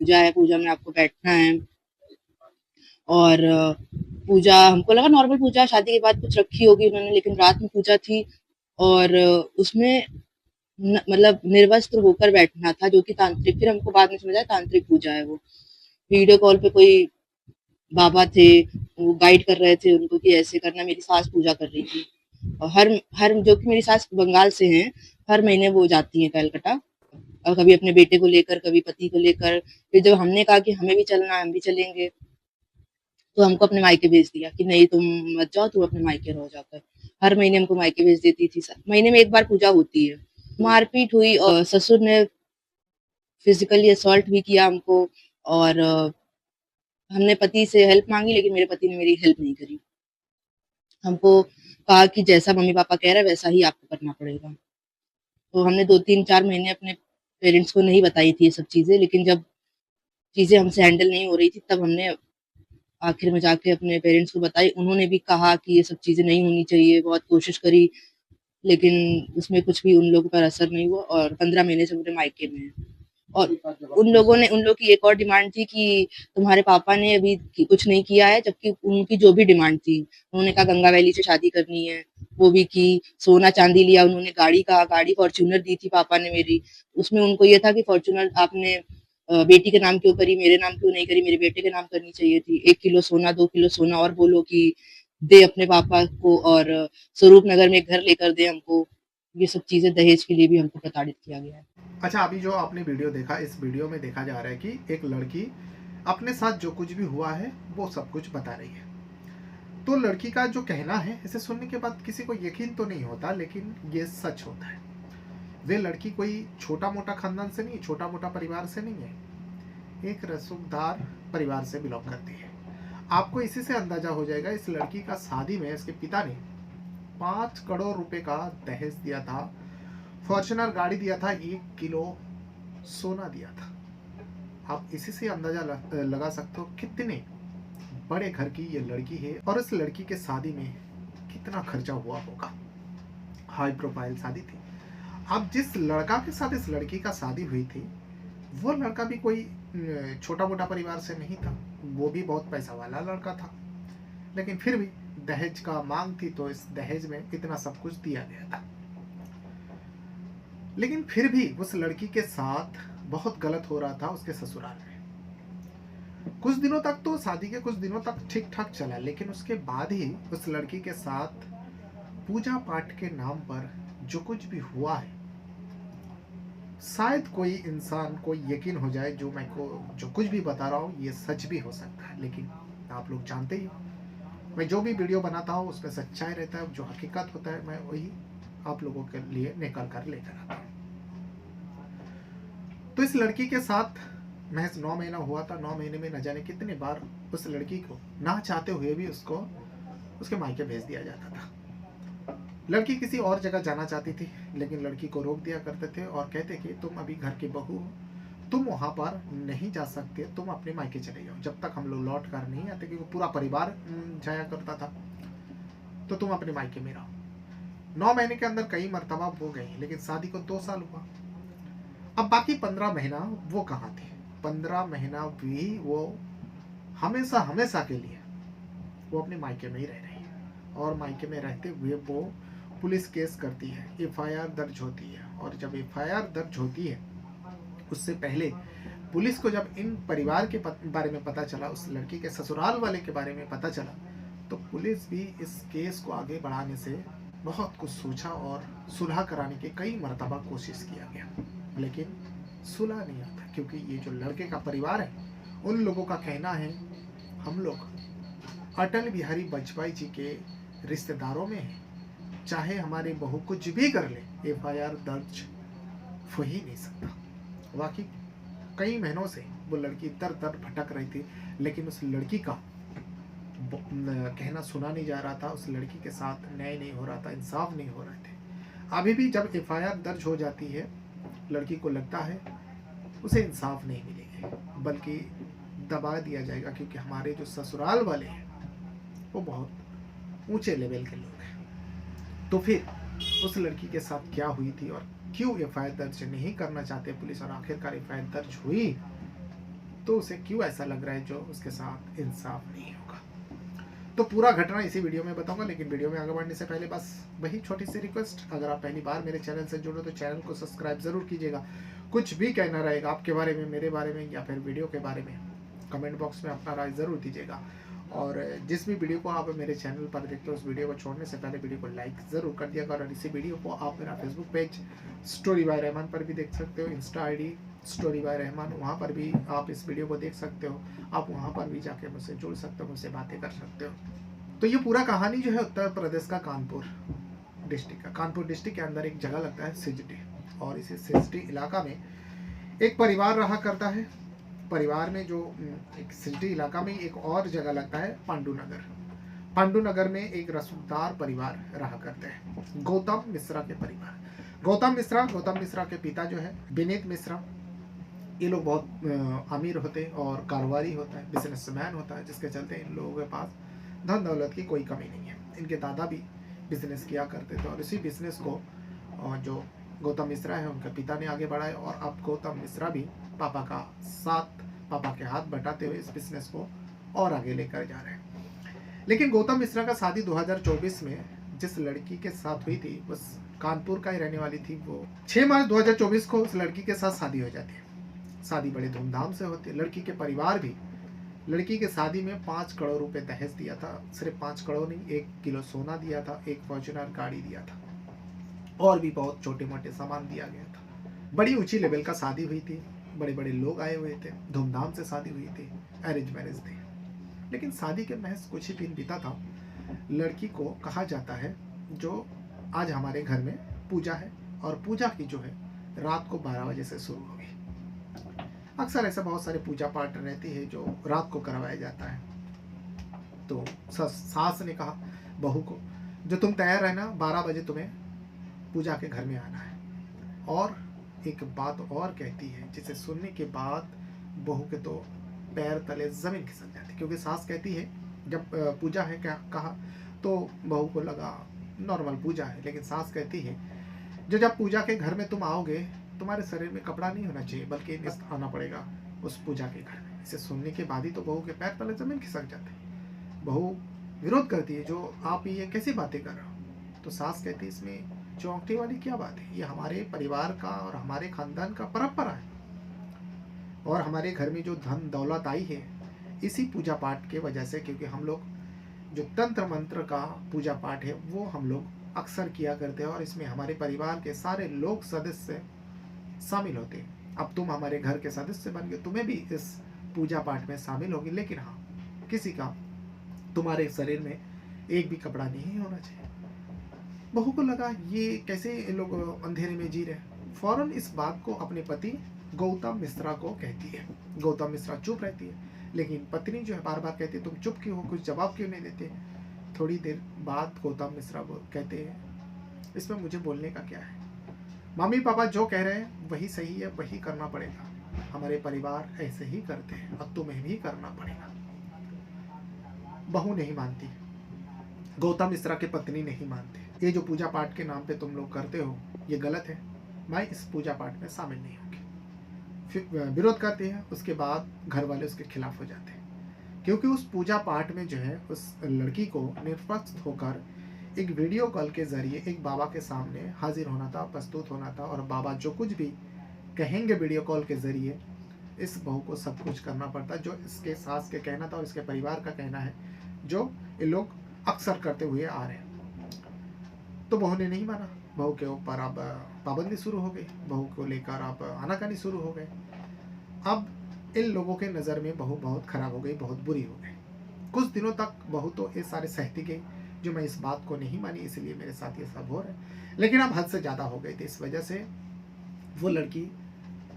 पूजा है, पूजा में आपको बैठना है। और पूजा हमको लगा नॉर्मल पूजा, शादी के बाद कुछ रखी होगी उन्होंने, लेकिन रात में पूजा थी। और उसमें मतलब निर्वस्त्र होकर बैठना था, जो कि तांत्रिक, फिर हमको बाद में समझ आया तांत्रिक पूजा है वो। वीडियो कॉल पे कोई बाबा थे, वो गाइड कर रहे थे उनको कि ऐसे करना। मेरी सास पूजा कर रही थी। और हर हर जो कि मेरी सास बंगाल से हैं, हर महीने वो जाती हैं कलकत्ता, और कभी अपने बेटे को लेकर, कभी पति को लेकर। फिर जब हमने कहा कि हमें भी चलना है, हम भी चलेंगे, तो हमको अपने मायके भेज दिया कि नहीं तुम मत जाओ, तुम अपने मायके रहो जाकर। हर महीने हमको मायके भेज देती थी। महीने में एक बार पूजा होती है। मारपीट हुई और ससुर ने फिजिकली असॉल्ट भी किया हमको। और हमने पति से हेल्प मांगी, लेकिन मेरे पति ने मेरी हेल्प नहीं करी। हमको कहा कि जैसा मम्मी पापा कह रहे हैं वैसा ही आपको करना पड़ेगा। तो हमने 2-3-4 महीने अपने पेरेंट्स को नहीं बताई थी ये सब चीजें, लेकिन जब चीजें हमसे हैंडल नहीं हो रही थी, तब हमने आखिर में जाके अपने पेरेंट्स को बताई। उन्होंने भी कहा कि ये सब चीजें नहीं होनी चाहिए, बहुत कोशिश करी, लेकिन उसमें कुछ भी उन लोगों पर असर नहीं हुआ, और 15 महीने से मेरे मायके में है। और उन लोग की एक और डिमांड थी कि तुम्हारे पापा ने अभी कुछ नहीं किया है, जबकि उनकी जो भी डिमांड थी, उन्होंने कहा गंगा वैली से शादी करनी है, वो भी की। सोना चांदी लिया उन्होंने, गाड़ी कहा, गाड़ी फॉर्च्यूनर दी थी पापा ने मेरी। उसमें उनको ये था कि फॉर्च्यूनर आपने बेटी के नाम क्यों करी, मेरे नाम क्यों नहीं करी, मेरे बेटे के नाम करनी चाहिए थी। 1 किलो सोना, 2 किलो सोना, और बोलो कि दे अपने पापा को, और स्वरूप नगर में एक घर लेकर दे हमको। ये सब चीजें दहेज के लिए भी हमको प्रताड़ित किया गया है। अच्छा, अभी जो आपने वीडियो देखा, इस वीडियो में देखा जा रहा है कि एक लड़की अपने साथ जो कुछ भी हुआ है वो सब कुछ बता रही है। तो लड़की का जो कहना है, इसे सुनने के बाद किसी को यकीन तो नहीं होता, लेकिन ये सच होता है। वे लड़की कोई छोटा मोटा खानदान से नहीं, छोटा मोटा परिवार से नहीं है, एक रसूखदार परिवार से बिलोंग करती है। आपको इसी से अंदाजा हो जाएगा, इस लड़की का शादी में इसके पिता ने 5 करोड़ रुपए का दहेज दिया था, फॉर्च्यूनर गाड़ी दिया था, 1 किलो सोना दिया था। आप इसी से अंदाजा लगा सकते हो कितने बड़े घर की ये लड़की है, और इस लड़की के शादी में कितना खर्चा हुआ होगा। हाई प्रोफाइल शादी थी। अब जिस लड़का के साथ इस लड़की का शादी हुई थी, वो लड़का भी कोई छोटा मोटा परिवार से नहीं था, वो भी बहुत पैसा वाला लड़का था। लेकिन फिर भी दहेज का मांग थी, तो इस दहेज में इतना सब कुछ दिया गया था। लेकिन फिर भी उस लड़की के साथ बहुत गलत हो रहा था उसके ससुराल में। कुछ दिनों तक तो, शादी के कुछ दिनों तक ठीक ठाक चला, लेकिन उसके बाद ही उस लड़की के साथ पूजा पाठ के नाम पर जो कुछ भी हुआ है, शायद कोई इंसान को यकीन हो जाए जो मैं को जो कुछ भी बता रहा हूँ ये सच भी हो सकता है। लेकिन आप लोग जानते ही हो, मैं जो भी वीडियो बनाता हूँ उसमें सच्चाई रहता है, जो हकीकत होता है मैं वही आप लोगों के लिए निकाल कर लेकर आता हूँ। तो इस लड़की के साथ महज 9 महीना हुआ था। 9 महीने में न जाने कितने बार उस लड़की को ना चाहते हुए भी उसको उसके मायके भेज दिया जाता था। लड़की किसी और जगह जाना चाहती थी, लेकिन लड़की को रोक दिया करते थे और कहते कि तुम अभी घर की बहू हो, तुम वहां पर नहीं जा सकते, तुम अपने मायके चले जाओ, जब तक हम लोग लौट कर नहीं आते, क्योंकि पूरा परिवार जाया करता था, तो तुम अपने मायके में रहो। 9 महीने के अंदर कई मरतबा वो गई, लेकिन शादी को 2 साल हुआ। अब बाकी 15 महीना वो कहाँ थे। 15 महीना भी वो हमेशा हमेशा के लिए वो अपने मायके में ही रह रही है, और मायके में रहते हुए वो पुलिस केस करती है, एफआईआर दर्ज होती है। और जब एफआईआर दर्ज होती है, उससे पहले पुलिस को जब इन परिवार के बारे में पता चला, उस लड़की के ससुराल वाले के बारे में पता चला, तो पुलिस भी इस केस को आगे बढ़ाने से बहुत कुछ सोचा और सुलह कराने की कई मरतबा कोशिश किया गया, लेकिन सुलह नहीं आता। क्योंकि ये जो लड़के का परिवार है, उन लोगों का कहना है हम लोग अटल बिहारी वाजपेयी जी के रिश्तेदारों में हैं, चाहे हमारे बहू कुछ भी कर ले, एफआईआर दर्ज हो ही नहीं सकता। वाकई कई महीनों से वो लड़की दर दर भटक रही थी, लेकिन उस लड़की का कहना सुना नहीं जा रहा था। उस लड़की के साथ न्याय नहीं हो रहा था, इंसाफ नहीं हो रहे थे। अभी भी जब एफआईआर दर्ज हो जाती है, लड़की को लगता है उसे इंसाफ नहीं मिलेगा, बल्कि दबा दिया जाएगा, क्योंकि हमारे जो ससुराल वाले हैं वो बहुत ऊंचे लेवल के लोग हैं। तो फिर उस लड़की के साथ क्या हुई थी और क्यों एफआईआर दर्ज नहीं करना चाहते पुलिस, और आखिरकार एफआईआर दर्ज हुई, तो उसे क्यों ऐसा लग रहा है जो उसके साथ इंसाफ नहीं होगा। तो पूरा घटना इसी वीडियो में बताऊंगा, लेकिन वीडियो में आगे बढ़ने से पहले बस वही छोटी सी रिक्वेस्ट, अगर आप पहली बार मेरे चैनल से जुड़ो तो चैनल को सब्सक्राइब जरूर कीजिएगा। कुछ भी कहना रहेगा आपके बारे में, मेरे बारे में, या फिर वीडियो के बारे में, कमेंट बॉक्स में अपना राय ज़रूर दीजिएगा। और जिस भी वीडियो को आप मेरे चैनल पर देखते हो उस वीडियो को छोड़ने से पहले वीडियो को लाइक ज़रूर कर दिया करो। और इसी वीडियो को आप मेरा Facebook page story by Rahman पर भी देख सकते हो, Insta ID story by Rahman, वहाँ पर भी आप इस वीडियो को देख सकते हो। आप वहाँ पर भी जाके मुझसे जुड़ सकते हो, मुझसे बातें कर सकते हो। तो ये पूरा कहानी जो है उत्तर प्रदेश का कानपुर डिस्ट्रिक्ट का, कानपुर डिस्ट्रिक्ट के अंदर एक जगह लगता है सिजटी, और इसी सिजटी इलाका में एक परिवार रहा करता है। परिवार में जो एक सिटी इलाका में एक और जगह लगता है पांडुनगर। पांडुनगर में एक रसूखदार परिवार रहा करते हैं, गौतम मिश्रा के परिवार। गौतम मिश्रा के पिता जो है विनीत मिश्रा, ये लोग बहुत अमीर होते और कारोबारी होता है, बिजनेसमैन होता है, जिसके चलते इन लोगों के पास धन दौलत की कोई कमी नहीं है। इनके दादा भी बिजनेस किया करते थे और इसी बिजनेस को जो गौतम मिश्रा है उनके पिता ने आगे बढ़ाया, और अब गौतम मिश्रा भी पापा का साथ, पापा के हाथ बटाते हुए इस बिजनेस को और आगे लेकर जा रहे हैं। लेकिन गौतम मिश्रा का शादी 2024 में जिस लड़की के साथ हुई थी, बस कानपुर का ही रहने वाली थी वो। 6 मार्च 2024 को उस लड़की के साथ शादी हो जाती है। शादी बड़े धूमधाम से होती है। लड़की के परिवार भी लड़की के शादी में 5 करोड़ रुपए दहेज दिया था। सिर्फ 5 करोड़ नहीं, 1 किलो सोना दिया था, एक फॉर्च्यूनर गाड़ी दिया था, और भी बहुत छोटे मोटे सामान दिया गया था। बड़ी ऊंची लेवल का शादी हुई थी, बड़े बड़े लोग आए हुए थे, धूमधाम से शादी हुई थी, अरेंज मैरिज थी। लेकिन शादी के महज कुछ ही दिन बीता था, लड़की को कहा जाता है जो आज हमारे घर में पूजा है, और पूजा की जो है रात को 12 बजे से शुरू होगी। अक्सर ऐसा बहुत सारे पूजा पाठ रहती है जो रात को करवाया जाता है। तो सास ने कहा बहू को, जो तुम तैयार रहना, 12 बजे तुम्हें पूजा के घर में आना है। और एक बात और कहती है जिसे सुनने के बाद बहू के तो पैर तले जमीन खिसक जाती, क्योंकि सास कहती है जब पूजा है क्या कहा, तो बहू को लगा नॉर्मल पूजा है, लेकिन सास कहती है जो जब पूजा के घर में तुम आओगे तुम्हारे शरीर में कपड़ा नहीं होना चाहिए, बल्कि आना पड़ेगा उस पूजा के घर में। इसे सुनने के बाद ही तो बहू के पैर तले जमीन खिसक जाते। बहू विरोध करती है, जो आप ये कैसी बातें कर रहे हो। तो सास कहती है इसमें चौंकने वाली क्या बात है, ये हमारे परिवार का और हमारे खानदान का परंपरा है, और हमारे घर में जो धन दौलत आई है इसी पूजा पाठ के वजह से, क्योंकि हम लोग जो तंत्र मंत्र का पूजा पाठ है वो हम लोग अक्सर किया करते हैं, और इसमें हमारे परिवार के सारे लोग सदस्य शामिल होते हैं। अब तुम हमारे घर के सदस्य बन गए, तुम्हें भी इस पूजा पाठ में शामिल होगी, लेकिन हाँ, किसी का तुम्हारे शरीर में एक भी कपड़ा नहीं होना चाहिए। बहू को लगा ये कैसे लोग अंधेरे में जी रहे। फौरन इस बात को अपने पति गौतम मिश्रा को कहती है। गौतम मिश्रा चुप रहती है, लेकिन पत्नी जो है बार बार कहती है तुम चुप क्यों हो, कुछ जवाब क्यों नहीं देते। थोड़ी देर बाद गौतम मिश्रा कहते हैं इसमें मुझे बोलने का क्या है, मम्मी पापा जो कह रहे हैं वही सही है, वही करना पड़ेगा, हमारे परिवार ऐसे ही करते हैं, अब तुम्हें भी करना पड़ेगा। बहू नहीं मानती, गौतम मिश्रा के पत्नी नहीं मानते। ये जो पूजा पाठ के नाम पे तुम लोग करते हो ये गलत है, मैं इस पूजा पाठ में शामिल नहीं होंगी। फिर विरोध करती है। उसके बाद घर वाले उसके खिलाफ हो जाते हैं, क्योंकि उस पूजा पाठ में जो है उस लड़की को निष्पक्ष होकर एक वीडियो कॉल के जरिए एक बाबा के सामने हाजिर होना था, प्रस्तुत होना था, और बाबा जो कुछ भी कहेंगे वीडियो कॉल के जरिए इस बहू को सब कुछ करना पड़ता, जो इसके सास के कहना था और इसके परिवार का कहना है, जो ये लोग अक्सर करते हुए आ रहे हैं। तो बहू ने नहीं माना। बहू के ऊपर अब पाबंदी शुरू हो गई, बहू को लेकर अब आनाकानी शुरू हो गए। अब इन लोगों के नज़र में बहू बहुत खराब हो गई, बहुत बुरी हो गई। कुछ दिनों तक बहू तो ये सारे सहती गई, जो मैं इस बात को नहीं मानी इसलिए मेरे साथ ये सब हो रहा है, लेकिन अब हद से ज़्यादा हो गई थी। इस वजह से वो लड़की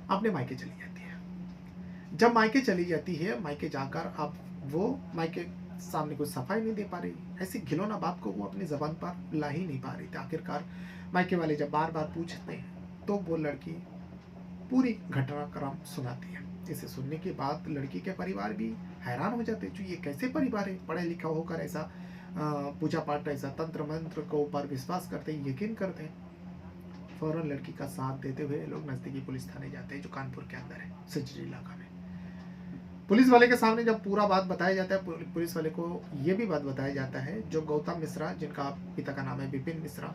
अपने मायके चली जाती है। जब मायके चली जाती है, मायके जाकर अब वो मायके सामने कुछ सफाई नहीं दे पा रही, ऐसी घिनौना बात को वो अपनी जबान पर ला ही नहीं पा रही थी। आखिरकार मायके वाले जब बार बार पूछते हैं तो वो लड़की पूरी घटनाक्रम सुनाती है। इसे सुनने के बाद लड़की के परिवार भी हैरान हो जाते, जो ये कैसे परिवार है, पढ़े लिखा होकर ऐसा पूजा पाठ, ऐसा तंत्र मंत्र को ऊपर विश्वास करते हैं, यकीन करते हैं। फौरन लड़की का साथ देते हुए लोग नज़दीकी पुलिस थाने जाते हैं, जो कानपुर के अंदर है, सिजरी इलाका में। पुलिस वाले के सामने जब पूरा बात बताया जाता है, पुलिस वाले को ये भी बात बताया जाता है, जो गौतम मिश्रा, जिनका पिता का नाम है विपिन मिश्रा,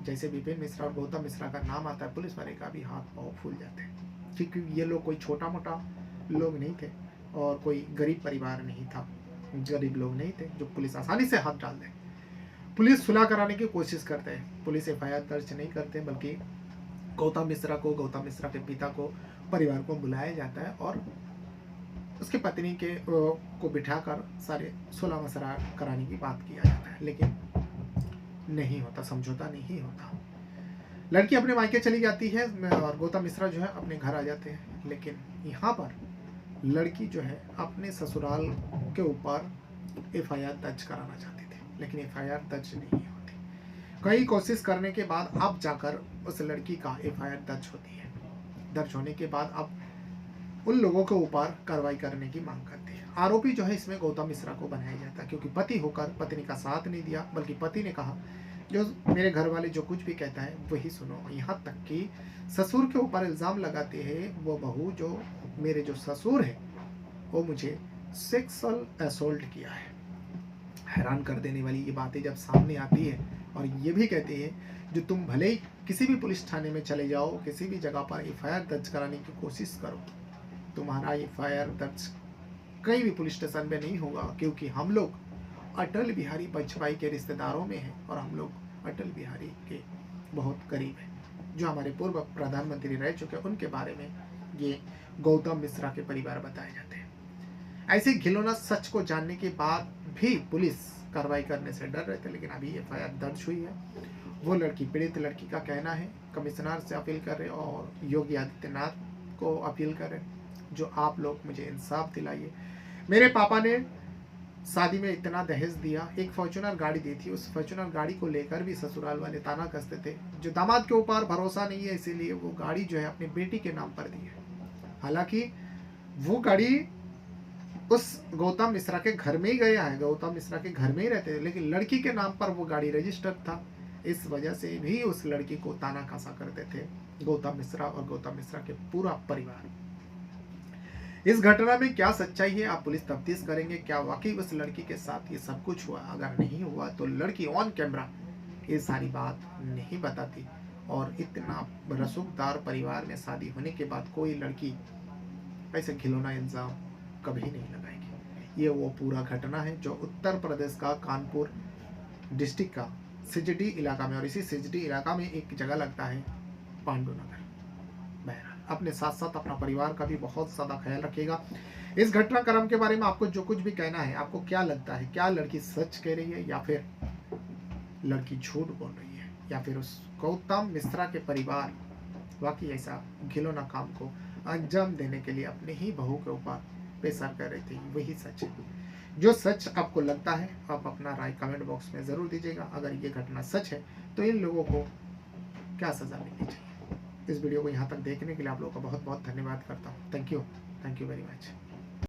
जैसे विपिन मिश्रा और गौतम मिश्रा का नाम आता है, पुलिस वाले का भी हाथ पाँव फूल जाते हैं, क्योंकि ये लोग कोई छोटा मोटा लोग नहीं थे और कोई गरीब परिवार नहीं था, गरीब लोग नहीं थे जो पुलिस आसानी से हाथ डाल दे। पुलिस सुलह कराने की कोशिश करते हैं, पुलिस एफआईआर दर्ज नहीं करते, बल्कि गौतम मिश्रा को, गौतम मिश्रा के पिता को, परिवार को बुलाया जाता है और उसके पत्नी के को बिठाकर सारे सुलह मसला कराने की बात किया जाता है, लेकिन नहीं होता, समझौता नहीं होता। लड़की अपने मायके चली जाती है और गौतम मिश्रा जो है अपने घर आ जाते हैं, लेकिन यहाँ पर लड़की जो है अपने ससुराल के ऊपर एफआईआर दर्ज कराना चाहती थी, लेकिन एफआईआर दर्ज नहीं होती। कई कोशिश करने के बाद अब जाकर उस लड़की का एफआईआर दर्ज होती है। दर्ज होने के बाद अब उन लोगों के ऊपर कार्रवाई करने की मांग करती है। आरोपी जो है इसमें गौतम मिश्रा को बनाया जाता है, क्योंकि पति होकर पत्नी का साथ नहीं दिया, बल्कि पति ने कहा जो मेरे घर वाले जो कुछ भी कहता है वही सुनो। यहाँ तक कि ससुर के ऊपर इल्ज़ाम लगाते हैं वो बहू, जो मेरे जो ससुर है वो मुझे सेक्सुअल असोल्ट किया है। हैरान कर देने वाली ये बातें जब सामने आती है और ये भी कहते हैं जो तुम भले ही किसी भी पुलिस थाने में चले जाओ, किसी भी जगह पर एफआईआर दर्ज कराने की कोशिश करो, तुम्हारा एफआईआर दर्ज कहीं भी पुलिस स्टेशन पे नहीं होगा, क्योंकि हम लोग अटल बिहारी वाजपेयी के रिश्तेदारों में हैं और हम लोग अटल बिहारी के बहुत करीब हैं, जो हमारे पूर्व प्रधानमंत्री रह चुके हैं, उनके बारे में ये गौतम मिश्रा के परिवार बताए जाते हैं। ऐसे घिनौना सच को जानने के बाद भी पुलिस कार्रवाई करने से डर रहे थे, लेकिन अभी एफआईआर दर्ज हुई है। वो लड़की, पीड़ित लड़की का कहना है, कमिश्नर से अपील कर रहे और योगी आदित्यनाथ को अपील कर रहे जो आप लोग मुझे इंसाफ दिलाइए। मेरे पापा ने शादी में इतना दहेज दिया, एक फॉर्च्यूनर गाड़ी दी थी, उस फॉर्च्यूनर गाड़ी को लेकर भी ससुराल वाले ताना कसते थे, जो दामाद के ऊपर भरोसा नहीं है, इसीलिए वो गाड़ी जो है अपनी बेटी के नाम पर दी है। हालांकि वो गाड़ी उस गौतम मिश्रा के घर में ही गया है, गौतम मिश्रा के घर में ही रहते थे, लेकिन लड़की के नाम पर वो गाड़ी रजिस्टर्ड था। इस वजह से भी उस लड़की को ताना कसा करते थे गौतम मिश्रा और गौतम मिश्रा के पूरा परिवार। इस घटना में क्या सच्चाई है, आप पुलिस तफ्तीश करेंगे, क्या वाकई उस लड़की के साथ ये सब कुछ हुआ। अगर नहीं हुआ तो लड़की ऑन कैमरा ये सारी बात नहीं बताती, और इतना रसूखदार परिवार में शादी होने के बाद कोई लड़की ऐसे खिलौना इल्जाम कभी नहीं लगाएगी। ये वो पूरा घटना है जो उत्तर प्रदेश का कानपुर डिस्ट्रिक्ट का सिजडी इलाका में, और इसी सिजडी इलाका में एक जगह लगता है पांडुनगर। बहरहाल अपने साथ साथ अपना परिवार का भी बहुत ज़्यादा ख्याल रखिएगा। इस घटनाक्रम के बारे में आपको जो कुछ भी कहना है, आपको क्या लगता है, क्या लड़की सच कह रही है या फिर लड़की झूठ बोल रही है, या फिर उस गौतम मिश्रा के परिवार वाकई ऐसा घिनौना काम को अंजाम देने के लिए अपने ही बहू के ऊपर पेशर कर रही थी, वही सच है। जो सच आपको लगता है आप अपना राय कमेंट बॉक्स में ज़रूर दीजिएगा। अगर ये घटना सच है तो इन लोगों को क्या सज़ा मिलनी चाहिए। इस वीडियो को यहाँ तक देखने के लिए आप लोगों का बहुत बहुत धन्यवाद करता हूँ। Thank you very much.